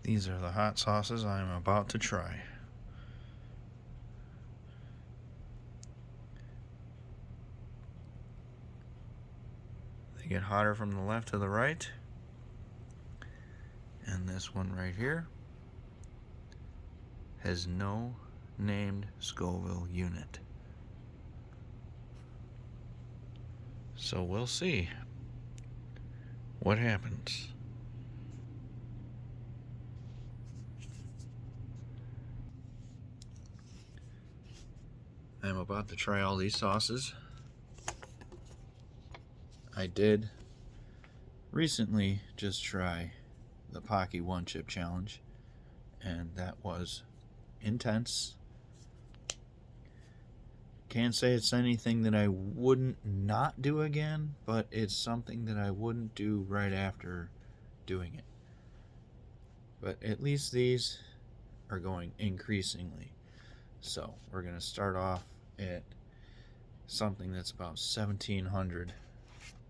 These are the hot sauces I am about to try. They get hotter from the left to the right. And this one right here has no named Scoville unit. So we'll see what happens. I'm about to try all these sauces. I did recently just try the Pocky One Chip Challenge, and that was intense. Can't say it's anything that I wouldn't not do again, but it's something that I wouldn't do right after doing it. But at least these are going increasingly. So we're going to start off at something that's about 1,700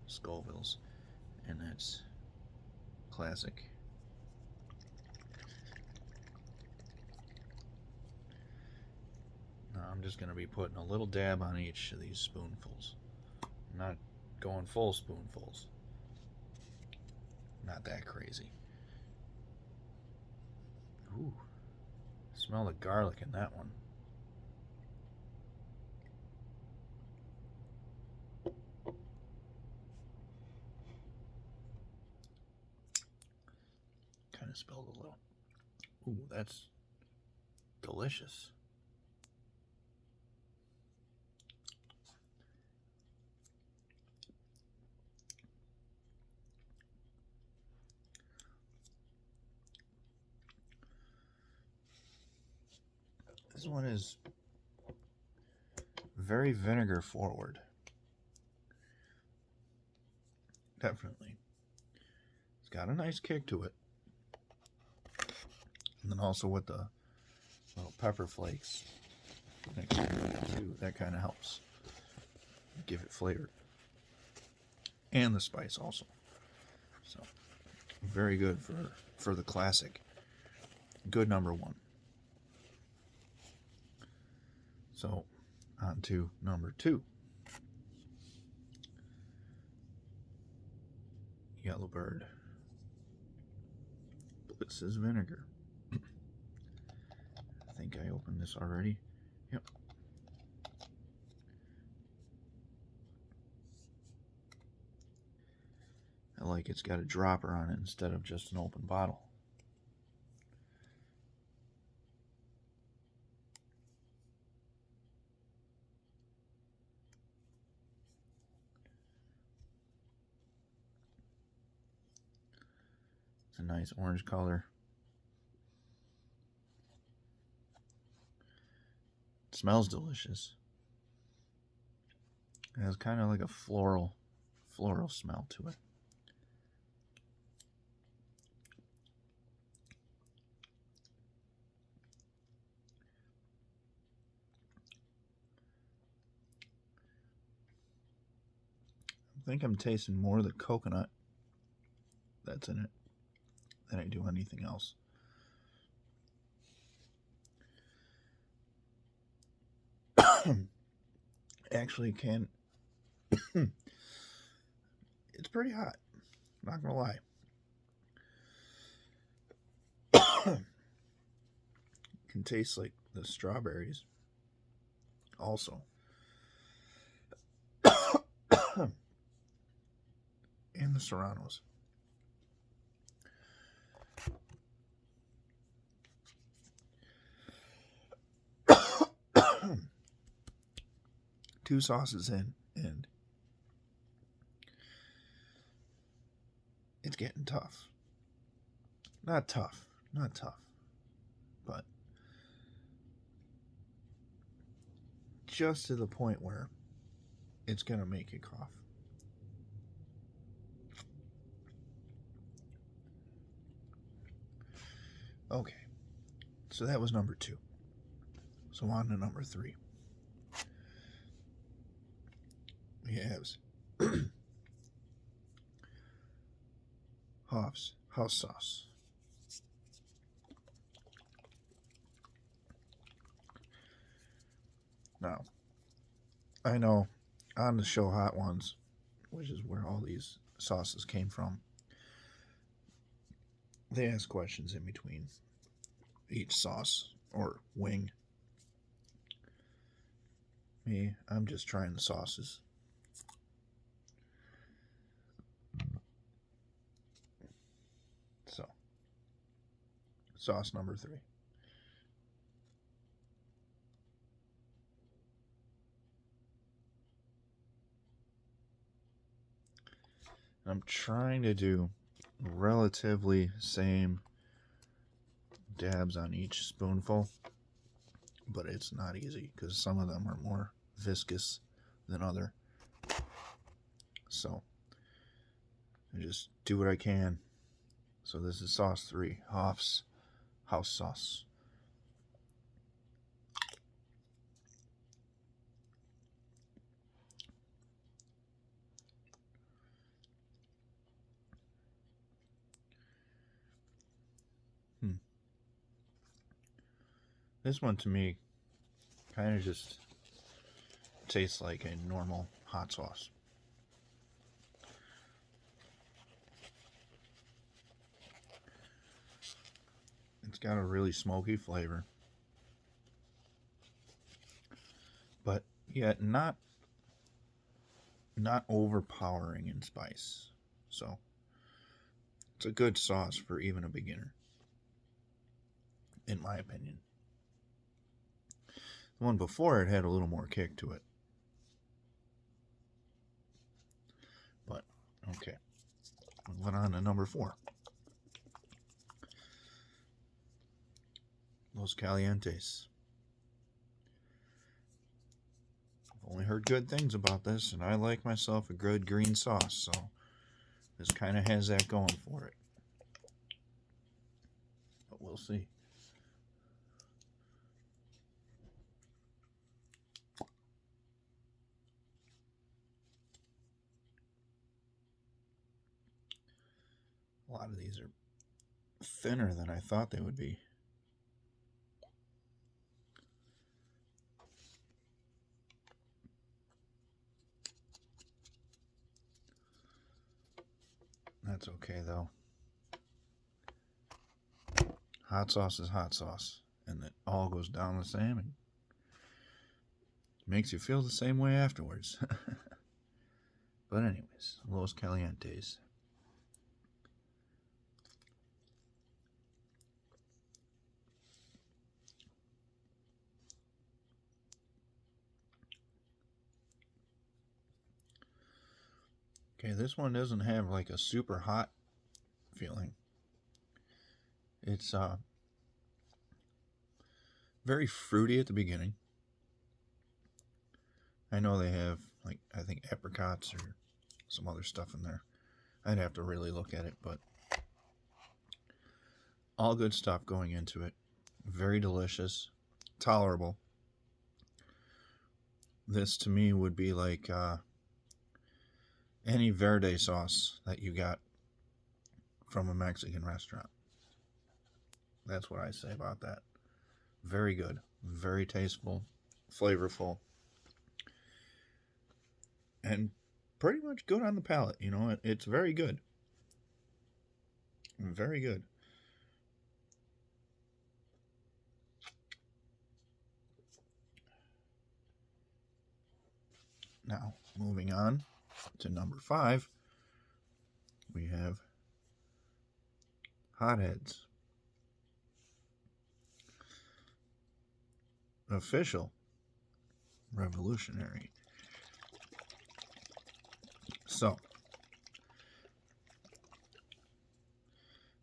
Scovilles, and that's classic. Now I'm just going to be putting a little dab on each of these spoonfuls. I'm not going full spoonfuls. Not that crazy. Ooh, smell the garlic in that one. Kind of spilled a little. Ooh, that's delicious. This one is very vinegar forward. Definitely. It's got a nice kick to it. And then also with the little pepper flakes next to it too, that kind of helps give it flavor. And the spice also. So very good for the classic. Good number one. So on to number two. Yellowbird. Bliss's vinegar. I think I opened this already. Yep. I like it's got a dropper on it instead of just an open bottle. It's a nice orange color. It smells delicious. It has kind of like a floral smell to it. I think I'm tasting more of the coconut that's in it than I do anything else. Actually, it's pretty hot. Not gonna lie. Can taste like the strawberries. Also. And the serranos. Two sauces in, and it's getting tough. Not tough, but just to the point where it's gonna make you cough. Okay, so that was number two. So on to number three. We have Hoff's house sauce. Now, I know on the show Hot Ones, which is where all these sauces came from, they ask questions in between each sauce or wing. Me, I'm just trying the sauces. So, sauce number 3. I'm trying to do relatively same dabs on each spoonful, but it's not easy because some of them are more viscous than other. So I just do what I can. So this is sauce 3, Hoff's house sauce. This one to me kind of just tastes like a normal hot sauce. It's got a really smoky flavor, but yet not overpowering in spice. So it's a good sauce for even a beginner, in my opinion. The one before it had a little more kick to it. But, okay. Moving on to number 4. Los Calientes. I've only heard good things about this, and I like myself a good green sauce, so this kind of has that going for it. But we'll see. A lot of these are thinner than I thought they would be. That's okay, though. Hot sauce is hot sauce, and it all goes down the same and makes you feel the same way afterwards. But anyways, Los Calientes. Okay, this one doesn't have like a super hot feeling. It's very fruity at the beginning. I know they have like I think apricots or some other stuff in there. I'd have to really look at it, but all good stuff going into it. Very delicious, tolerable. This to me would be like any verde sauce that you got from a Mexican restaurant. That's what I say about that. Very good, very tasteful, flavorful, and pretty much good on the palate. You know, it's very good. Very good. Now, moving on to number 5, we have Hotheads. Official revolutionary. So,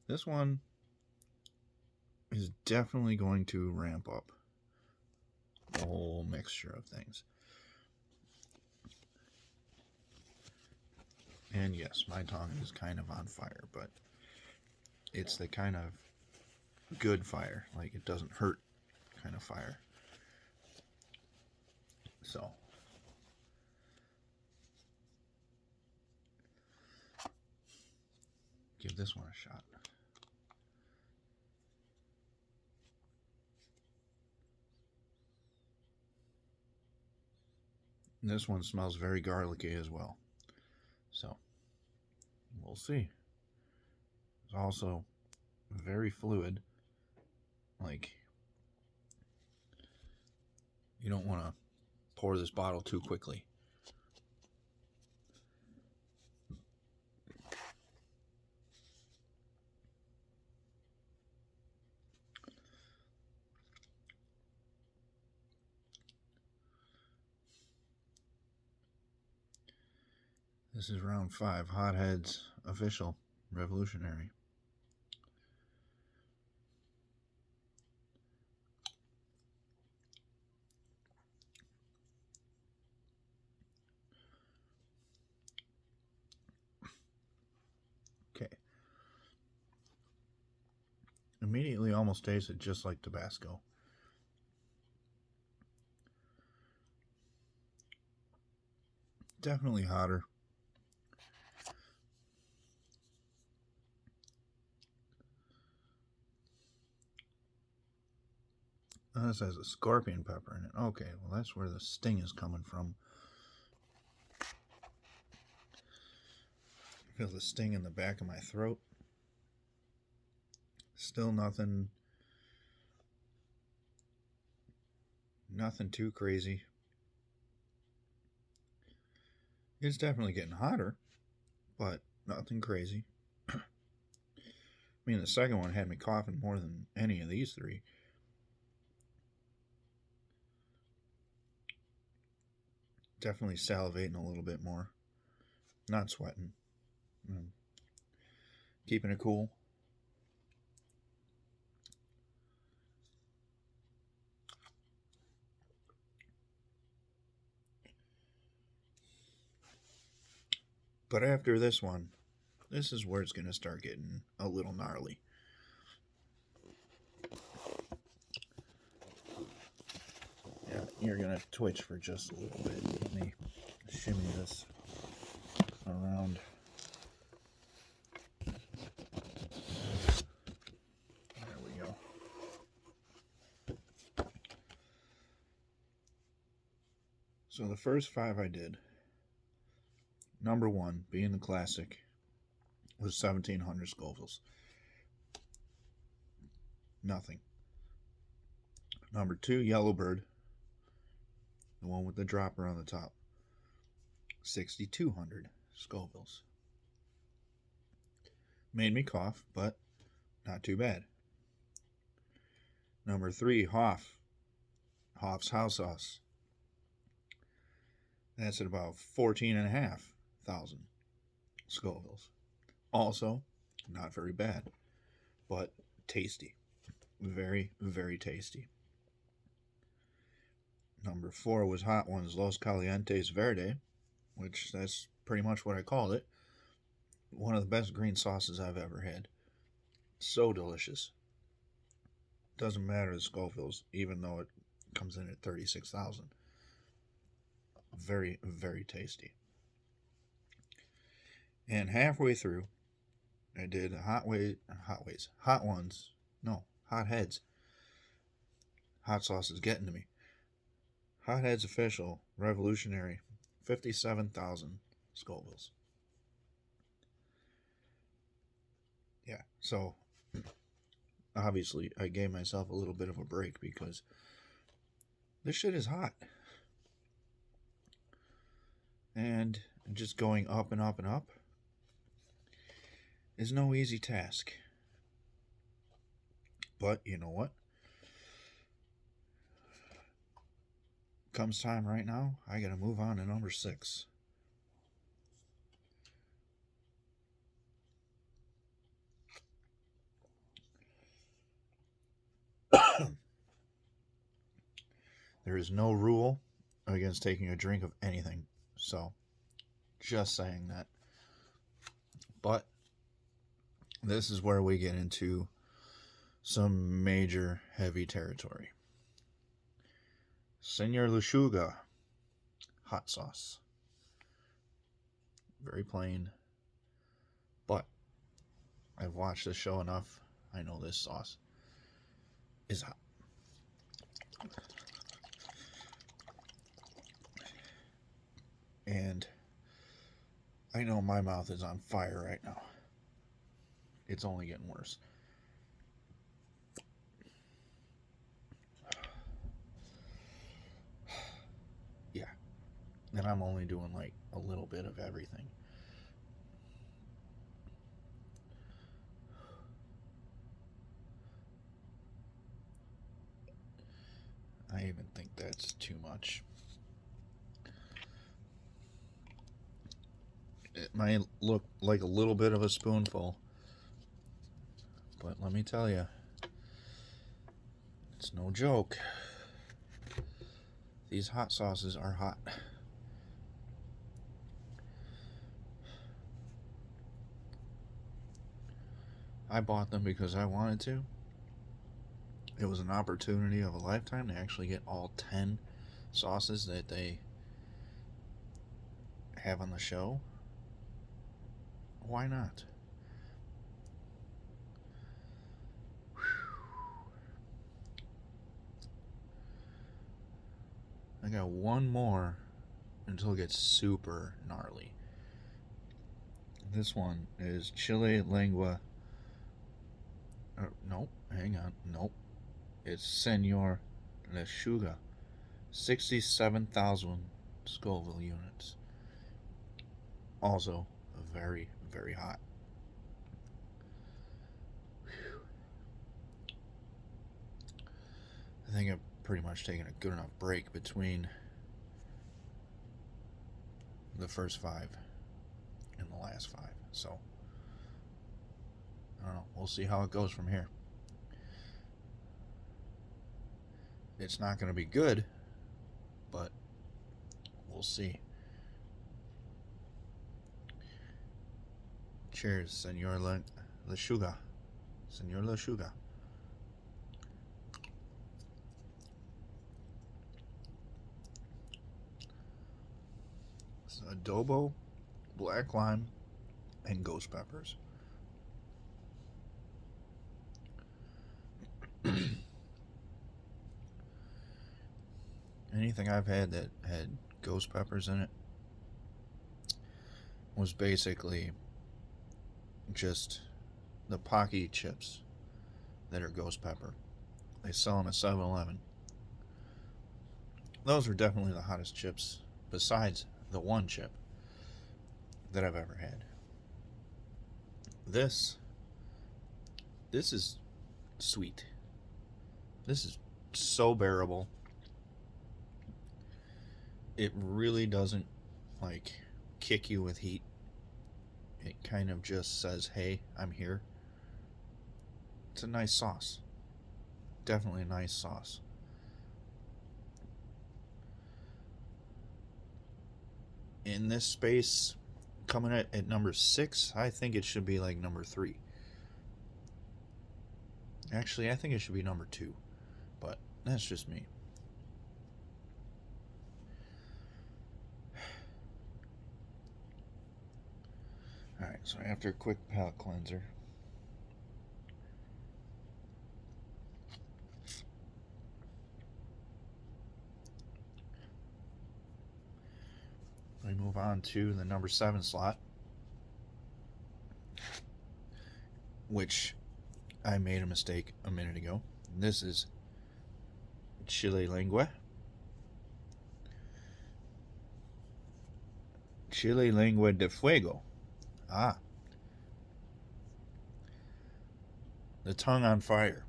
this one is definitely going to ramp up the whole mixture of things. And yes, my tongue is kind of on fire, but it's the kind of good fire, like it doesn't hurt kind of fire. So, give this one a shot. This one smells very garlicky as well. So, we'll see. It's also very fluid. Like, you don't want to pour this bottle too quickly. This is round 5, Hotheads Official Revolutionary. Okay. Immediately almost tasted just like Tabasco. Definitely hotter. This has a scorpion pepper in it. Okay, well that's where the sting is coming from. I feel the sting in the back of my throat. Still nothing too crazy. It's definitely getting hotter, but nothing crazy. I mean, the second one had me coughing more than any of these three. Definitely salivating a little bit more. Not sweating. Keeping it cool. But after this one, this is where it's going to start getting a little gnarly. Yeah, you're going to twitch for just a little bit. Let me shimmy this around. There we go. So the first 5 I did, number 1, being the classic, was 1700 Scovilles. Nothing. Number 2, Yellowbird, the one with the dropper on the top, 6,200 Scovilles. Made me cough, but not too bad. Number 3, Hoff's House Sauce. That's at about 14,500 Scovilles. Also, not very bad, but tasty. Very, very tasty. Number 4 was Hot Ones Los Calientes Verde, which that's pretty much what I called it. One of the best green sauces I've ever had. So delicious. Doesn't matter the Scovilles, even though it comes in at 36,000. Very, very tasty. And halfway through, I did Hot Heads. Hot sauce is getting to me. Hotheads Official Revolutionary, 57,000 Scovilles. Yeah, so obviously I gave myself a little bit of a break because this shit is hot. And just going up and up and up is no easy task. But you know what? Comes time right now, I gotta move on to number 6. There is no rule against taking a drink of anything, so just saying that. But this is where we get into some major heavy territory. Senor Lechuga hot sauce. Very plain, but I've watched this show enough. I know this sauce is hot. And I know my mouth is on fire right now. It's only getting worse. Yeah. And I'm only doing like a little bit of everything. I even think that's too much. It might look like a little bit of a spoonful, but let me tell you, it's no joke. These hot sauces are hot. I bought them because I wanted to. It was an opportunity of a lifetime to actually get all 10 sauces that they have on the show. Why not? I got one more until it gets super gnarly. This one is chile lengua. Nope, hang on. Nope. It's Senor Lechuga. 67,000 Scoville units. Also very, very hot. I think I've pretty much taken a good enough break between the first 5 and the last 5. So, I don't know. We'll see how it goes from here. It's not going to be good, but we'll see. Cheers, Senor Lechuga. Senor Lechuga. It's adobo, black lime, and ghost peppers. Anything I've had that had ghost peppers in it was basically just the Pocky chips that are ghost pepper. They sell them at 7-Eleven. Those are definitely the hottest chips besides the one chip that I've ever had. This is sweet. This is so bearable. It really doesn't like kick you with heat. It kind of just says, hey, I'm here. It's a nice sauce. Definitely a nice sauce. In this space, coming at number 6, I think it should be like number 3. Actually, I think it should be number 2. But that's just me. Alright, so after a quick palate cleanser, we move on to the number 7 slot, which I made a mistake a minute ago. This is chile lengua. Chile lengua de fuego. Ah. The tongue on fire.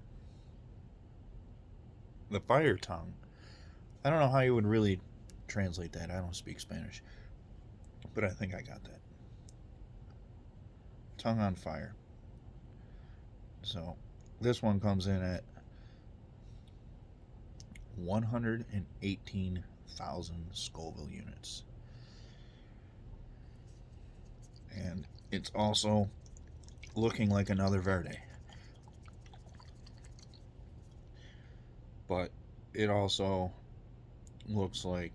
The fire tongue. I don't know how you would really translate that. I don't speak Spanish. But I think I got that. Tongue on fire. So, this one comes in at 118,000 Scoville units. And it's also looking like another Verde. But it also looks like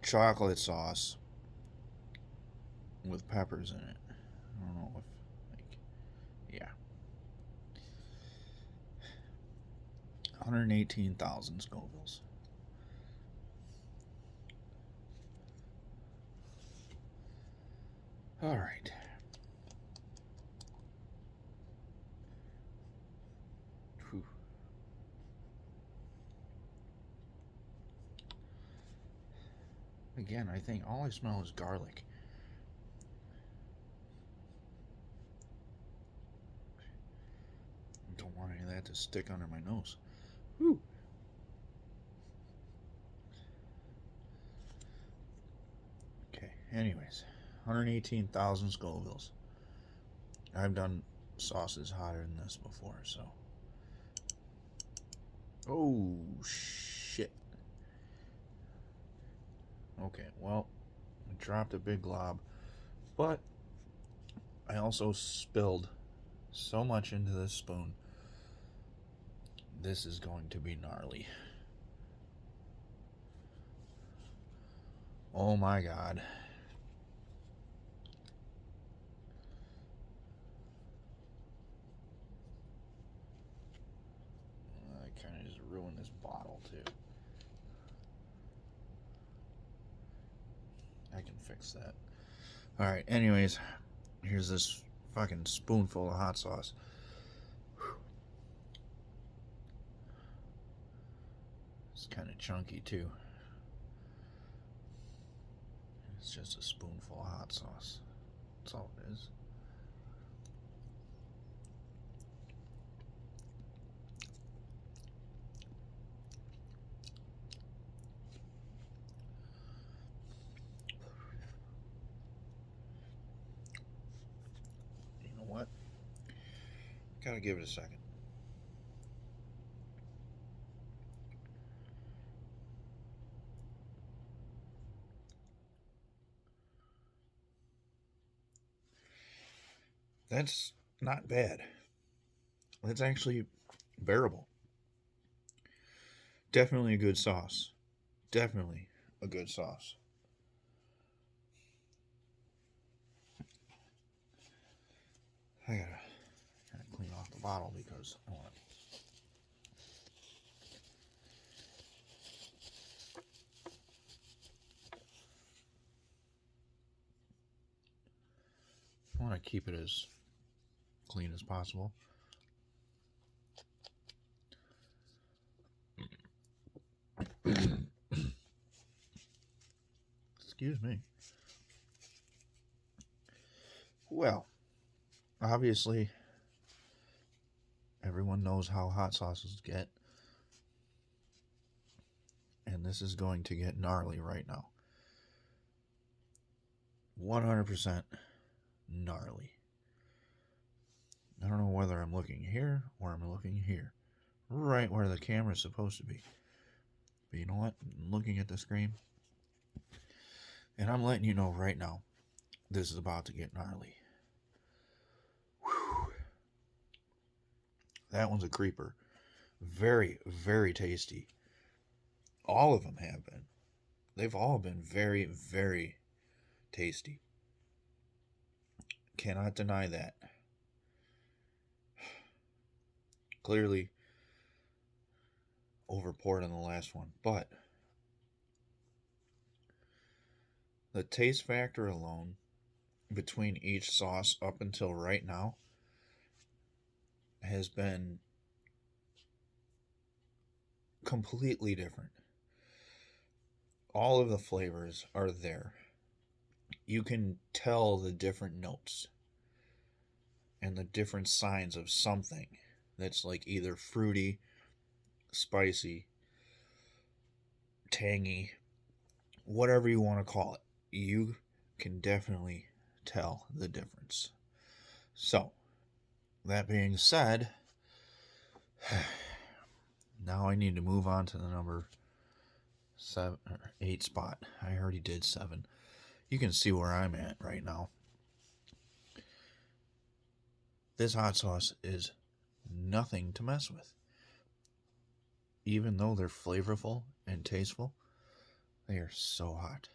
chocolate sauce with peppers in it. I don't know if, like, yeah. 118,000 Scovilles. All right. Whew. Again, I think all I smell is garlic. Don't want any of that to stick under my nose. Whew. Okay, anyways, 118,000 Scovilles. I've done sauces hotter than this before, so. Oh, shit. Okay, well, I dropped a big glob, but I also spilled so much into this spoon. This is going to be gnarly. Oh my god. I kind of just ruined this bottle too. I can fix that. Alright, anyways, here's this fucking spoonful of hot sauce. It's kind of chunky too. It's just a spoonful of hot sauce. That's all it is. You know what? Gotta give it a second. That's not bad. That's actually bearable. Definitely a good sauce. Definitely a good sauce. I gotta clean off the bottle because I want to keep it as clean as possible. Excuse me. Well, obviously, everyone knows how hot sauces get. And this is going to get gnarly right now. 100% gnarly. I don't know whether I'm looking here or I'm looking here. Right where the camera's supposed to be. But you know what? I'm looking at the screen. And I'm letting you know right now, this is about to get gnarly. Whew. That one's a creeper. Very, very tasty. All of them have been. They've all been very, very tasty. Cannot deny that. Clearly overpoured on the last one, but the taste factor alone between each sauce up until right now has been completely different. All of the flavors are there. You can tell the different notes and the different signs of something that's like either fruity, spicy, tangy, whatever you want to call it. You can definitely tell the difference. So, that being said, now I need to move on to the number 7 or 8 spot. I already did 7. You can see where I'm at right now. This hot sauce is nothing to mess with. Even though they're flavorful and tasteful, they are so hot.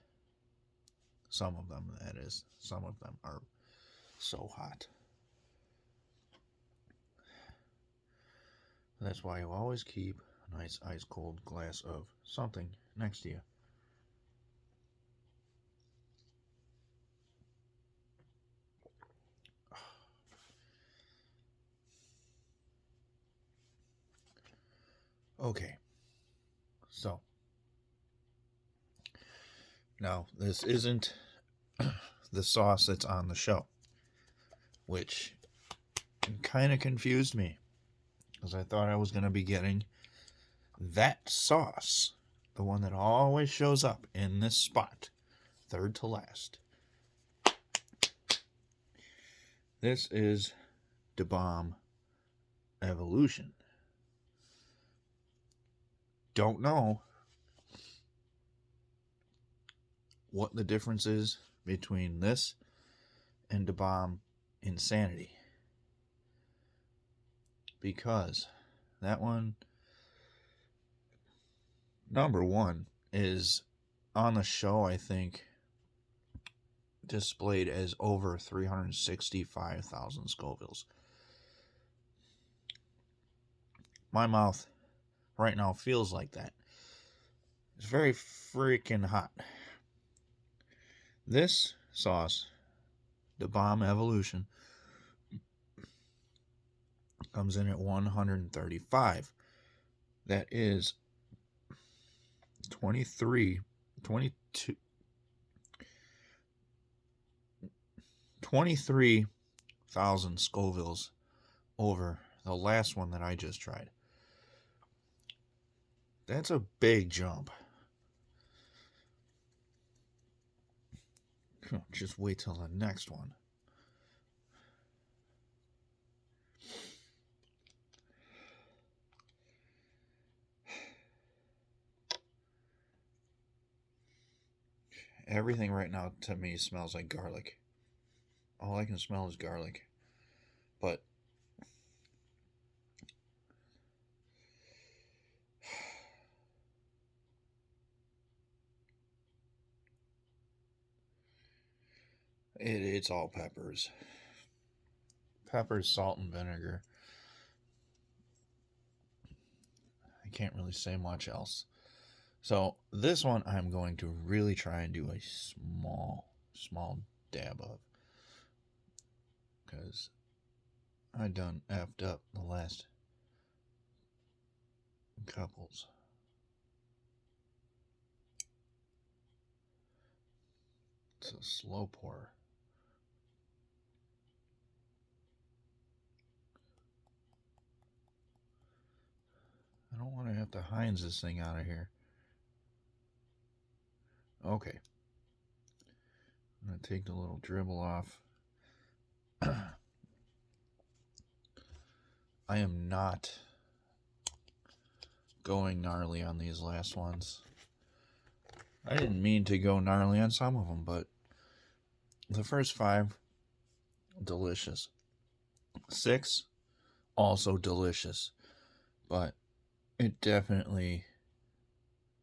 Some of them, that is. Some of them are so hot. That's why you always keep a nice ice cold glass of something next to you. Okay. So, now this isn't the sauce that's on the show, which kind of confused me because I thought I was going to be getting that sauce, the one that always shows up in this spot, third to last. This is Da Bomb Evolution. Don't know what the difference is between this and Da Bomb Insanity, because that one, number one, is on the show, I think, displayed as over 365,000 Scovilles. My mouth right now feels like that. It's very freaking hot. This sauce, Da Bomb Evolution, comes in at 135. That is 23 22 23,000 Scovilles over the last one that I just tried. That's a big jump. Just wait till the next one. Everything right now to me smells like garlic. All I can smell is garlic. But it's all peppers. Peppers, salt, and vinegar. I can't really say much else. So this one I'm going to really try and do a small dab of, because I done effed up the last couples. It's a slow pour. I don't want to have to Heinz this thing out of here. Okay. I'm going to take the little dribble off. I am not going gnarly on these last ones. I didn't mean to go gnarly on some of them, but the first 5, delicious. 6, also delicious. But it definitely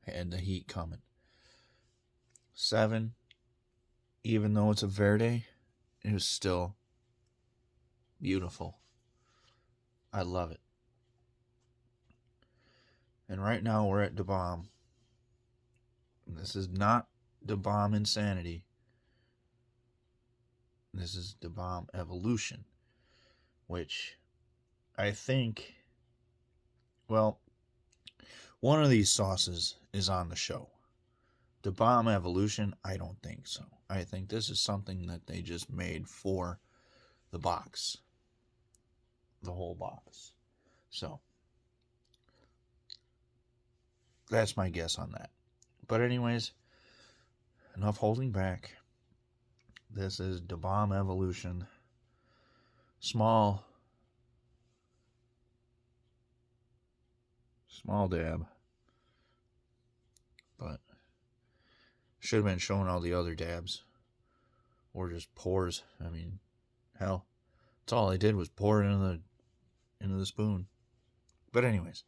had the heat coming. 7, even though it's a Verde, it was still beautiful. I love it. And right now we're at Da Bomb. This is not Da Bomb Insanity. This is Da Bomb Evolution, which I think, well, one of these sauces is on the show. Da Bomb Evolution, I don't think so. I think this is something that they just made for the box. The whole box. So, that's my guess on that. But anyways, enough holding back. This is Da Bomb Evolution. Small dab. But should have been showing all the other dabs. Or just pours. I mean, hell, that's all I did was pour it into the spoon. But anyways,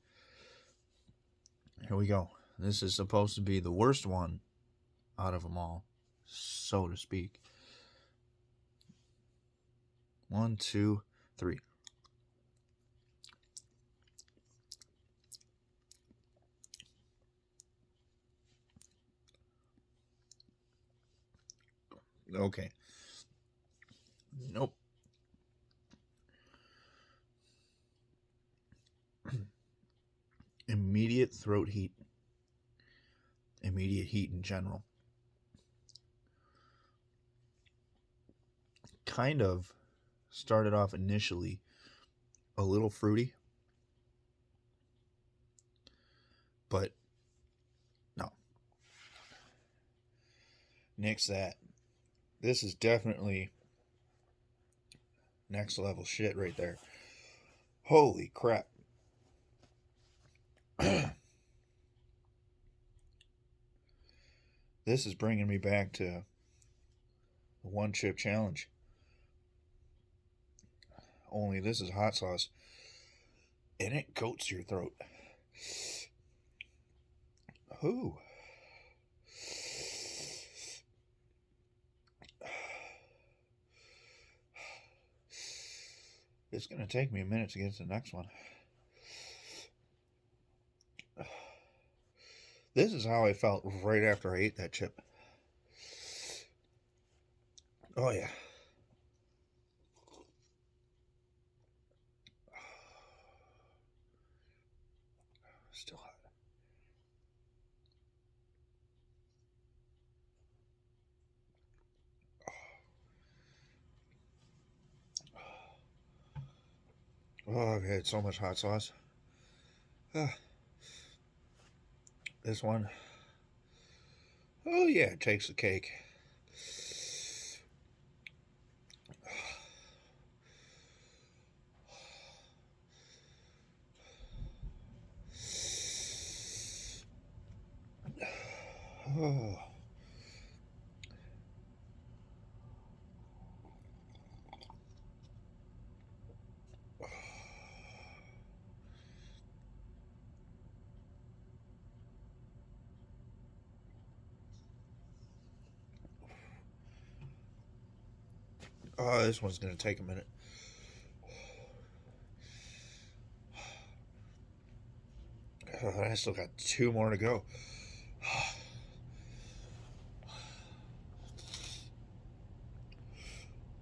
here we go. This is supposed to be the worst one out of them all, so to speak. 1, 2, 3. Okay. Nope. Immediately immediate throat heat, immediate heat in general. Kind of started off initially a little fruity, but no. Nix that. This is definitely next level shit right there. Holy crap. This is bringing me back to the one chip challenge. Only this is hot sauce. And it coats your throat. Ooh. It's going to take me a minute to get to the next one. This is how I felt right after I ate that chip. Oh, yeah. Still hot. Oh, I've had so much hot sauce. This one. Oh, yeah, it takes the cake. Oh. Oh, this one's going to take a minute. I still got 2 more to go.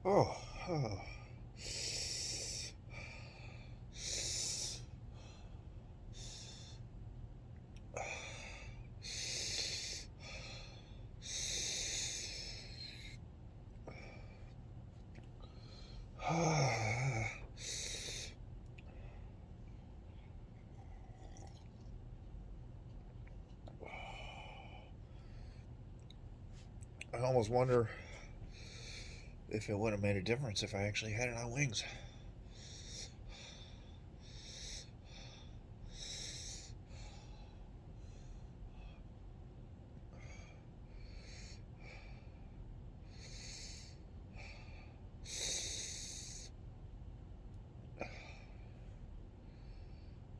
Oh. I almost wonder if it would have made a difference if I actually had it on wings.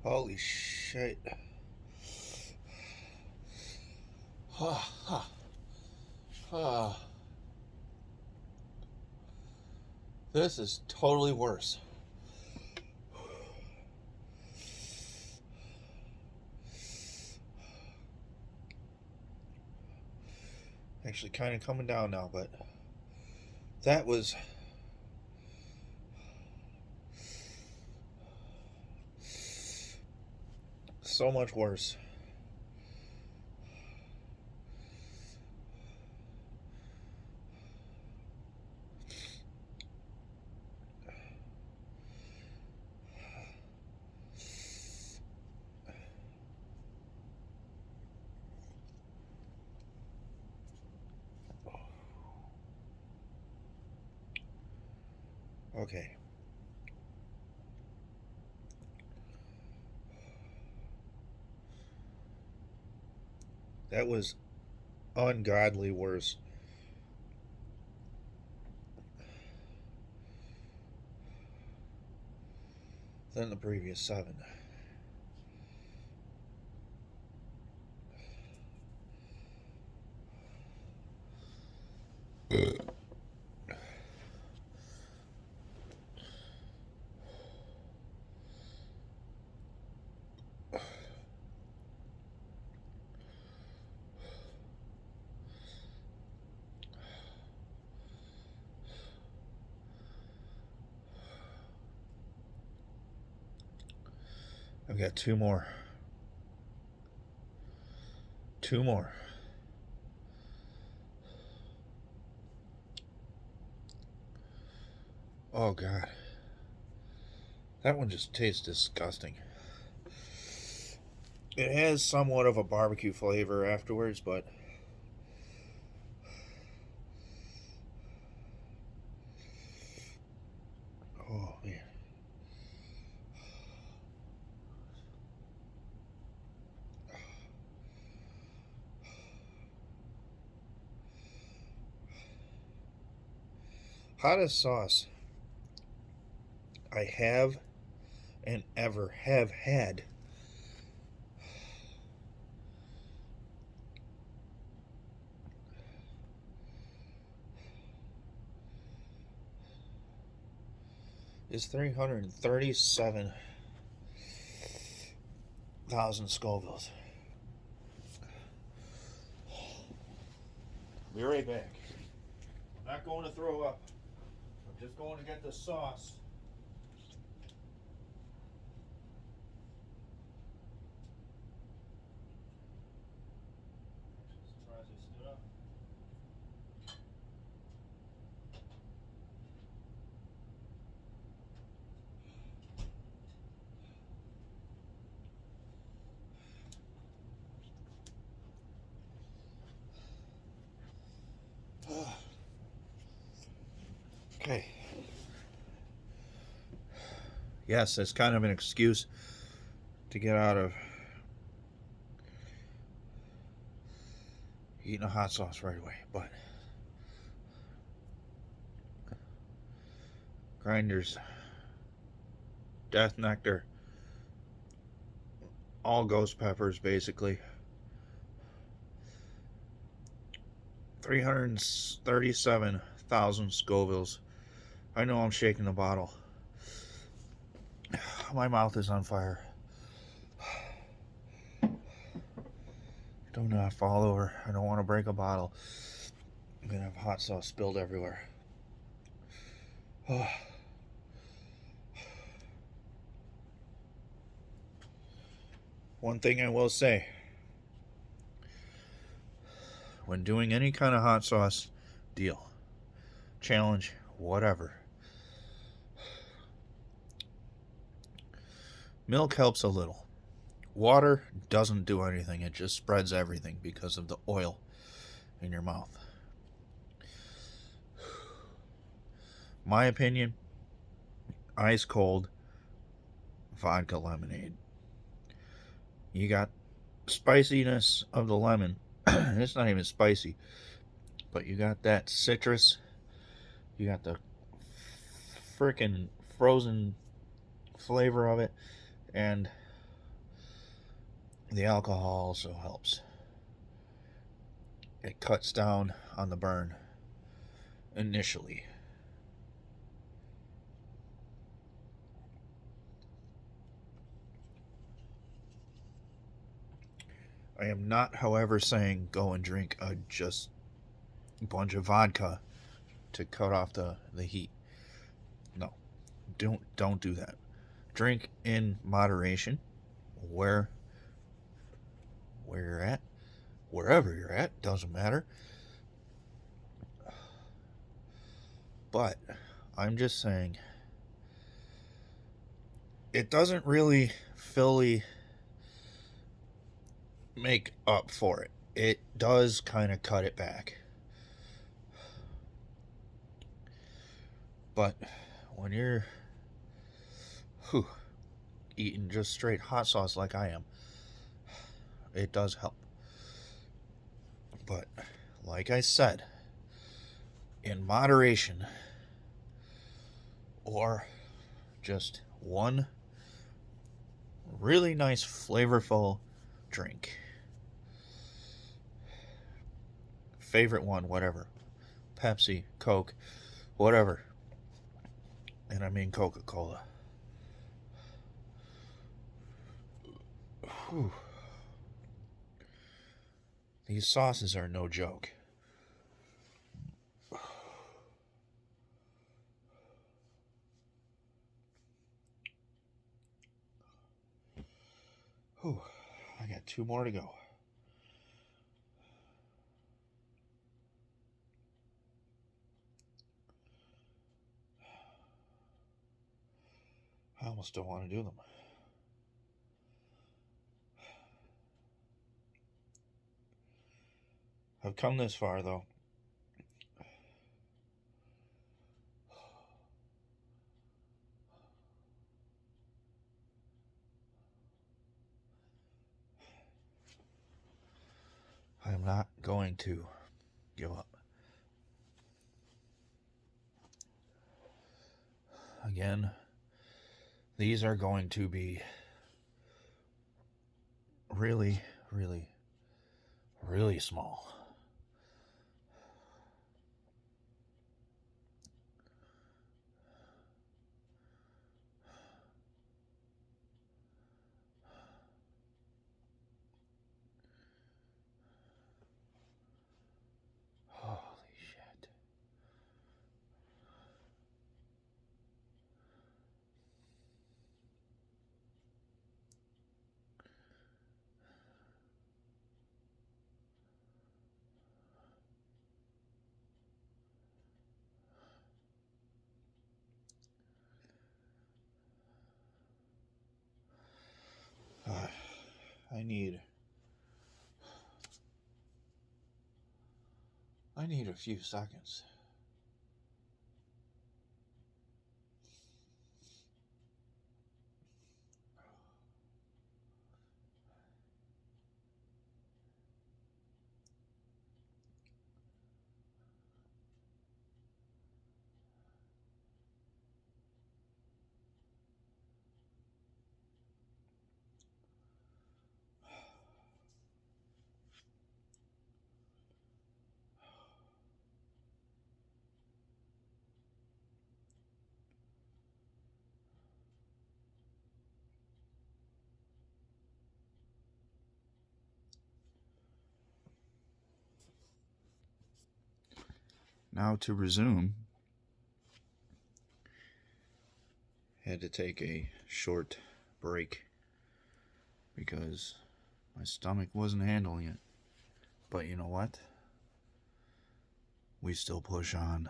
Holy shit. This is totally worse. Actually kind of coming down now, but that was so much worse. Okay. That was ungodly worse than the previous 7. I've got 2 more. 2 more. Oh, God. That one just tastes disgusting. It has somewhat of a barbecue flavor afterwards, but oh, man. Hottest sauce I have and ever have had is 337,000 Scovilles. Be right back. I'm not going to throw up. I'm just going to get the sauce. Surprised I stood up. Okay. Yes, it's kind of an excuse to get out of eating a hot sauce right away, but Grinders, Death Nectar, all ghost peppers basically. 337,000 Scovilles. I know I'm shaking the bottle. My mouth is on fire. Don't fall over. I don't want to break a bottle. I'm gonna have hot sauce spilled everywhere. One thing I will say, when doing any kind of hot sauce deal, challenge, whatever, milk helps a little. Water doesn't do anything. It just spreads everything because of the oil in your mouth. My opinion, ice cold vodka lemonade. You got spiciness of the lemon. It's not even spicy, but you got that citrus. You got the freaking frozen flavor of it, and the alcohol also helps. It cuts down on the burn initially. I am not, however, saying go and drink a just bunch of vodka to cut off the heat. No, don't do that. Drink in moderation, where you're at, wherever you're at, doesn't matter. But I'm just saying, it doesn't really fully make up for it. It does kind of cut it back. But when you're eating just straight hot sauce like I am, it does help. But like I said, in moderation, or just one really nice flavorful drink. Favorite one, whatever. Pepsi, Coke, whatever. And I mean Coca-Cola. Whew. These sauces are no joke. Whew. I got 2 more to go. almost don't want to do them. I've come this far, though. I'm not going to give up. Again, these are going to be really, really, really small. Holy shit. I need a few seconds. Now to resume, had to take a short break because my stomach wasn't handling it. But you know what? We still push on.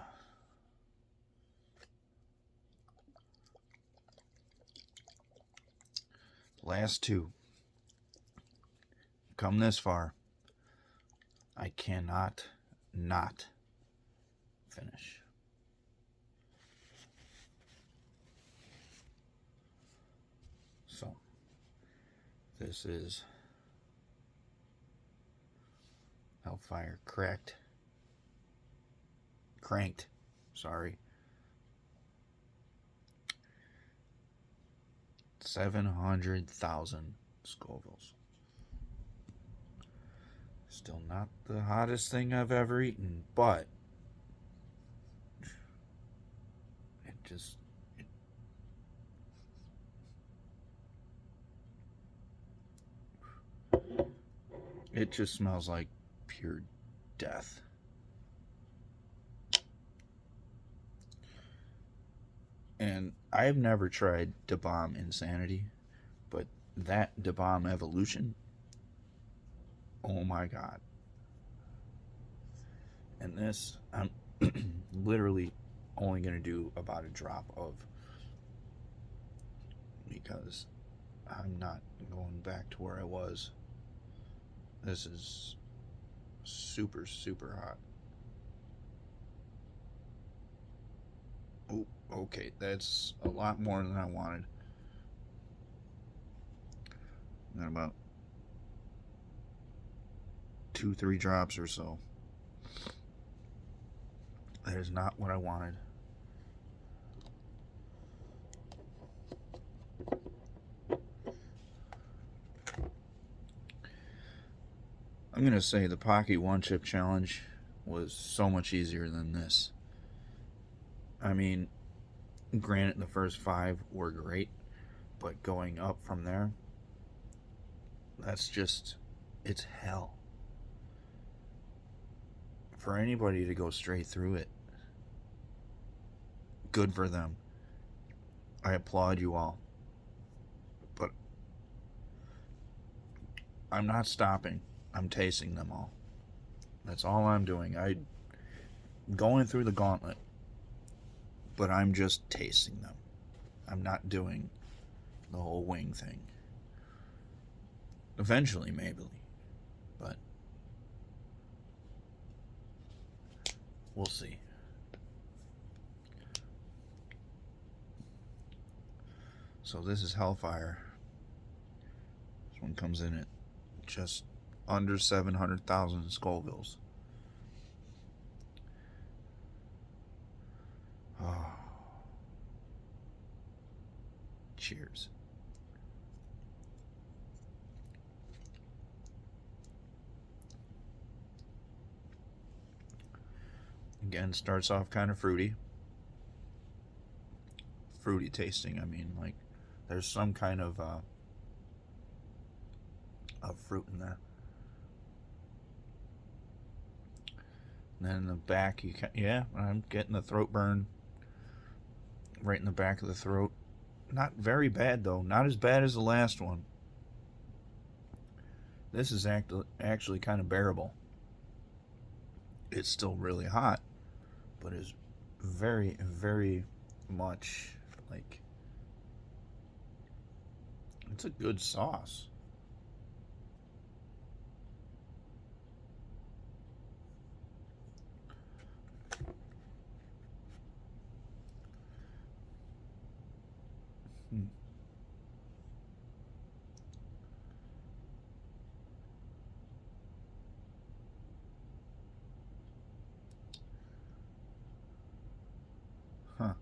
Last two. Come this far. I cannot not finish. So, this is Hellfire Cranked. Sorry. 700,000 Scovilles. Still not the hottest thing I've ever eaten, but it just smells like pure death. And I've never tried Da Bomb Insanity, but that Da Bomb Evolution, oh my god. And this, I'm literally only going to do about a drop of, because I'm not going back to where I was. This is super, super hot. Oh, okay, that's a lot more than I wanted. And about 2-3 drops or so. That is not what I wanted. I'm going to say the Pocky One Chip Challenge was so much easier than this. I mean, granted the first 5 were great, but going up from there, that's just, it's hell. For anybody to go straight through it, good for them. I applaud you all. But I'm not stopping. I'm tasting them all. That's all I'm doing. I'm going through the gauntlet, but I'm just tasting them. I'm not doing the whole wing thing. Eventually, maybe. But we'll see. So this is Hellfire. This one comes in at just under 700,000 Scovilles. Oh. Cheers. Again, starts off kind of fruity. Fruity tasting, I mean, like there's some kind of fruit in there. And then in the back, yeah, I'm getting the throat burn right in the back of the throat. Not very bad though, not as bad as the last one. This is actually kind of bearable. It's still really hot, but is very, very much like, it's a good sauce. Huh.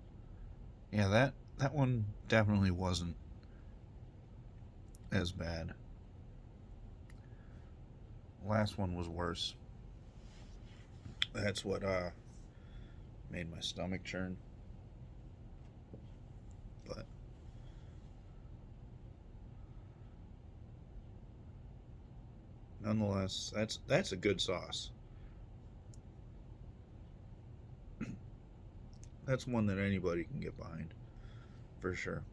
Yeah, that one definitely wasn't as bad. Last one was worse. That's what made my stomach churn. But nonetheless, that's a good sauce. That's one that anybody can get behind, for sure.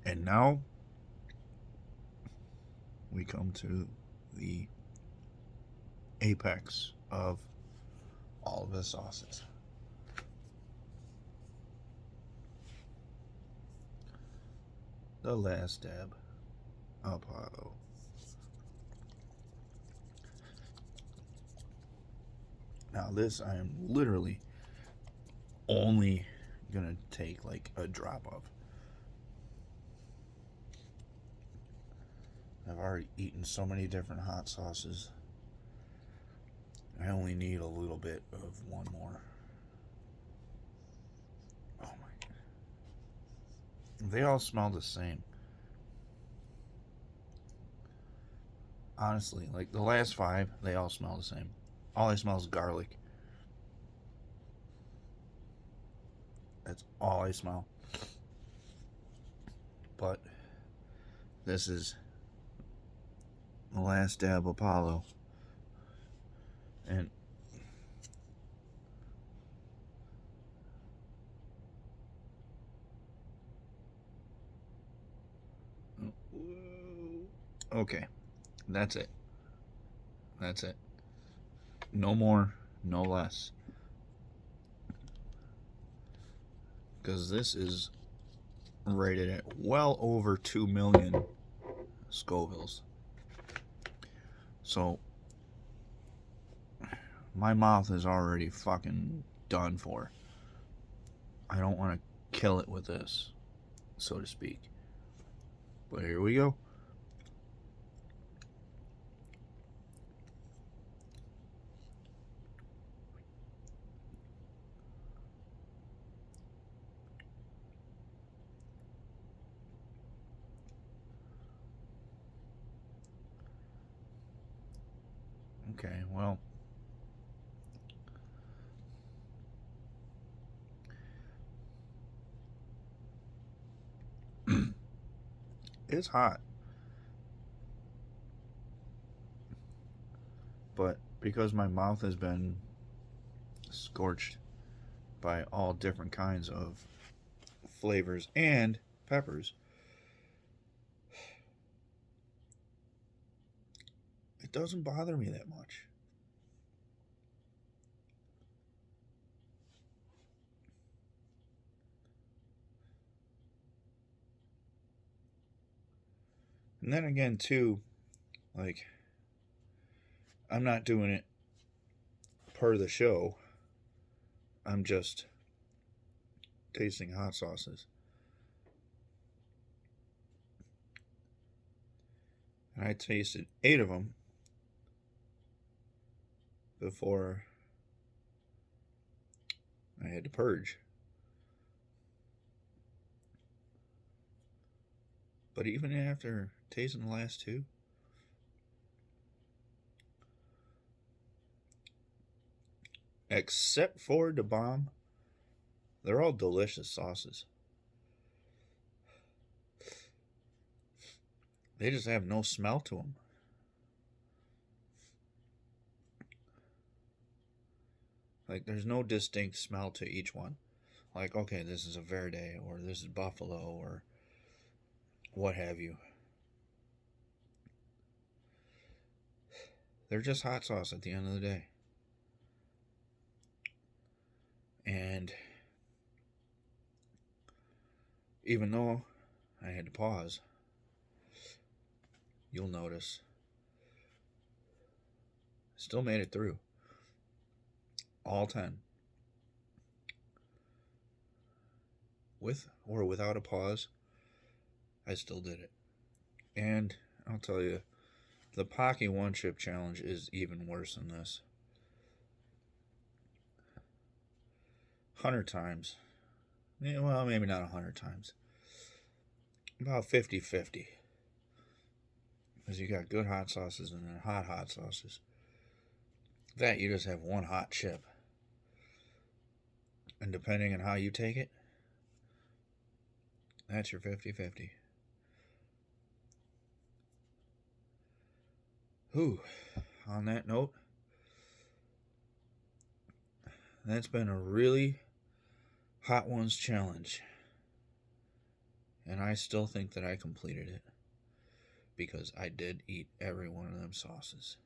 And now we come to the apex of all of the sauces. The Last Dab Apollo. Now this I am literally only gonna take like a drop of. I've already eaten so many different hot sauces. I only need a little bit of one more. Oh my. They all smell the same. Honestly, like the last 5, they all smell the same. All I smell is garlic. That's all I smell. But this is The Last Dab Apollo. And okay, that's it. That's it. No more, no less. Because this is rated at well over 2 million Scovilles. So my mouth is already fucking done for. I don't want to kill it with this, so to speak. But here we go. Okay, well, it's hot. But because my mouth has been scorched by all different kinds of flavors and peppers, it doesn't bother me that much. And then again, too, like, I'm not doing it part of the show. I'm just tasting hot sauces. And I tasted 8 of them before I had to purge. But even after tasting the last 2, except for Da Bomb, they're all delicious sauces. They just have no smell to them. Like, there's no distinct smell to each one. Like, okay, this is a Verde, or this is Buffalo, or what have you. They're just hot sauce at the end of the day. And even though I had to pause, you'll notice I still made it through. All 10. With or without a pause, I still did it. And I'll tell you, the Pocky One Chip Challenge is even worse than this. 100 times. Well, maybe not 100 times. About 50-50. Because you got good hot sauces and then hot sauces. That you just have one hot chip. And depending on how you take it, that's your 50-50. Whew. On that note, that's been a really Hot Ones challenge. And I still think that I completed it. Because I did eat every one of them sauces.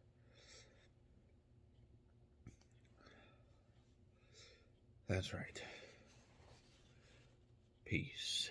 That's right. Peace.